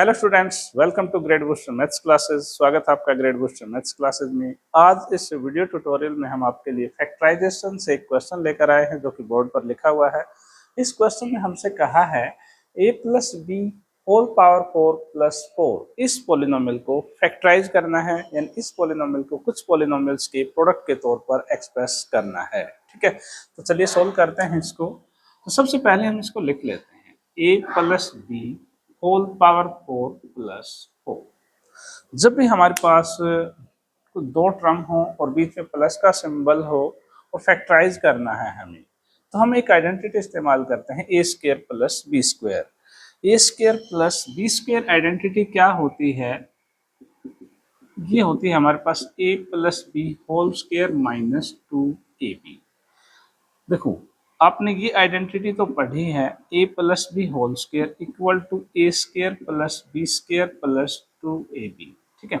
Hello students, welcome to grade booster maths classes. स्वागत है आपका ग्रेड बूस्टर मैथ्स क्लासेस में। आज इस वीडियो ट्यूटोरियल में हम आपके लिए फैक्टराइजेशन से एक क्वेश्चन लेकर आए हैं जो कि बोर्ड पर लिखा हुआ है। इस क्वेश्चन में हमसे कहा है a plus B whole power 4 plus 4 इस पोलिनोमियल को फैक्टराइज करना है, यानी इस पोलिनोमियल को कुछ पोलिनोमियल्स के प्रोडक्ट के तौर पर एक्सप्रेस करना है। ठीक है, तो चलिए सोल्व करते हैं इसको। तो सबसे पहले हम इसको लिख लेते हैं a plus B whole power 4 plus 4। जब भी हमारे पास दो टर्म हो और बीच में प्लस का सिंबल हो और फैक्टराइज करना है हमें, तो हम एक आइडेंटिटी इस्तेमाल करते हैं A square plus B square. A square plus B square identity क्या होती है? ये होती है हमारे पास A plus B whole square minus 2ab। देखो, आपने ये आइडेंटिटी तो पढ़ी है, a plus B whole square equal to A square plus B square plus 2ab। ठीक है,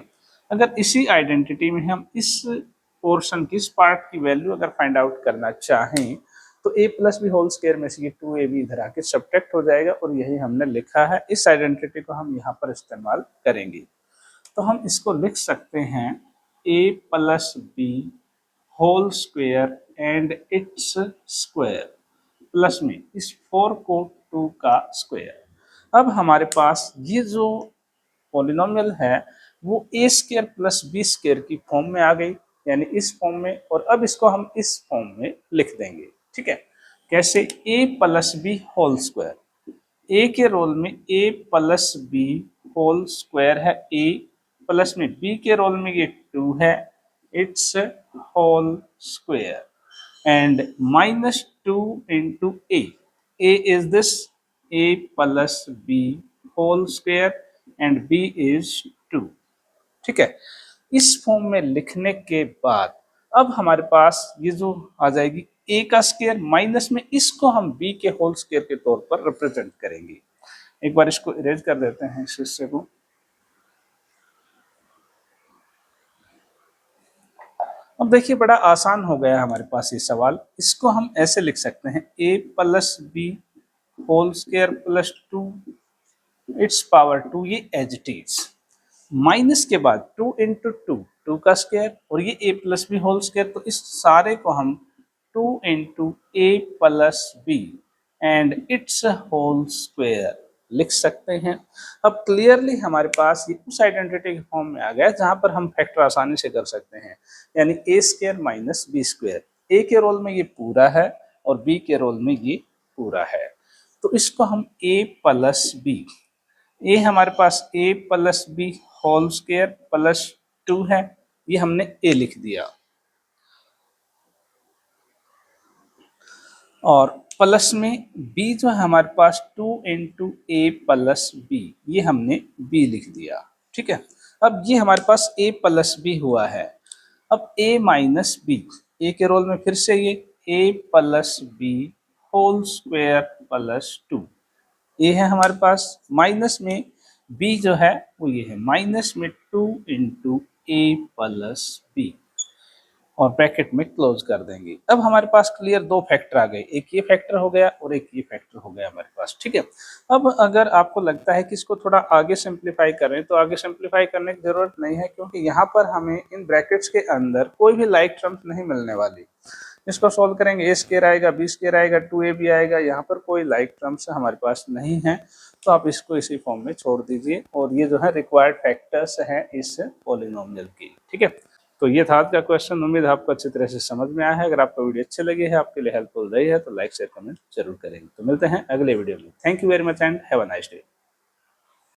अगर इसी आइडेंटिटी में हम इस पोर्शन की, इस पार्ट की वैल्यू अगर फाइंड आउट करना चाहें तो a plus B whole square में से ये 2ab इधर आके सब्ट्रैक्ट हो जाएगा और यही हमने लिखा है। इस आइडेंटिटी को हम यहाँ पर इस्तेमाल करेंगे। तो हम इसको लिख सकते हैं a plus B whole square and it's square plus में इस 4 को 2 का स्क्वायर। अब हमारे पास ये जो पॉलिनोमियल है वो ए स्क्वायर प्लस बी स्क्वायर की फॉर्म में आ गई, यानी इस फॉर्म में, और अब इसको हम इस फॉर्म में लिख देंगे। ठीक है, कैसे? A plus B whole square, A के रोल में A plus B whole square है, ए प्लस में बी के रोल में ये 2 है, it's whole square, and minus 2 into a. a is this a plus b whole square and b is 2। ठीक है, इस फॉर्म में लिखने के बाद अब हमारे पास ये जो आ जाएगी a का स्क्वायर माइनस में इसको हम b के होल स्क्वायर के तौर पर रिप्रेजेंट करेंगे। एक बार इसको इरेज कर देते हैं इस हिस्से को। अब देखिए, बड़ा आसान हो गया हमारे पास ये सवाल। इसको हम ऐसे लिख सकते हैं a plus B whole square plus 2 it's power 2, ये एज इट इज, माइनस के बाद 2 इंटू 2 का स्क्वायर, और ये a plus B whole square, तो इस सारे को हम 2 into A plus B and it's whole square लिख सकते हैं। अब क्लियरली हमारे पास ये उस आइडेंटिटी के फॉर्म में आ गया जहां पर हम फैक्टर आसानी से कर सकते हैं, यानी ए square minus B square. A के रोल में ये पूरा है और बी के रोल में ये पूरा है, तो इसको हम ए प्लस बी, ए हमारे पास A plus B whole square plus 2 है, ये हमने ए लिख दिया, और प्लस में b जो है हमारे पास 2 इंटू ए प्लस बी, ये हमने b लिख दिया। ठीक है, अब ये हमारे पास a प्लस बी हुआ है। अब a माइनस बी, ए के रोल में फिर से ये a plus B whole square plus 2, ये है हमारे पास, माइनस में b जो है वो ये है माइनस में 2 इंटू ए प्लस बी, और ब्रैकेट में क्लोज कर देंगे। अब हमारे पास क्लियर दो फैक्टर आ गए, एक ये फैक्टर हो गया और एक ये फैक्टर हो गया हमारे पास। ठीक है, अब अगर आपको लगता है कि इसको थोड़ा आगे सिंप्लीफाई करें तो आगे सिंप्लीफाई करने की जरूरत नहीं है, क्योंकि यहाँ पर हमें इन ब्रैकेट्स के अंदर कोई भी लाइक टर्म्स नहीं मिलने वाली। इसको सोल्व करेंगे, ए स्क्वायर आएगा, बी स्क्वायर आएगा, 2ab आएगा, यहाँ पर कोई लाइक टर्म्स हमारे पास नहीं है, तो आप इसको इसी फॉर्म में छोड़ दीजिए। और ये जो है रिक्वायर्ड फैक्टर्स हैं इस पॉलिनोमियल की। ठीक है, तो ये था आज का क्वेश्चन। उम्मीद है आपको अच्छी तरह से समझ में आया है। अगर आपको वीडियो अच्छी लगी है, आपके लिए हेल्पफुल रही है, तो लाइक शेयर कमेंट जरूर करेंगे। तो मिलते हैं अगले वीडियो में। Thank you very much and have a nice day.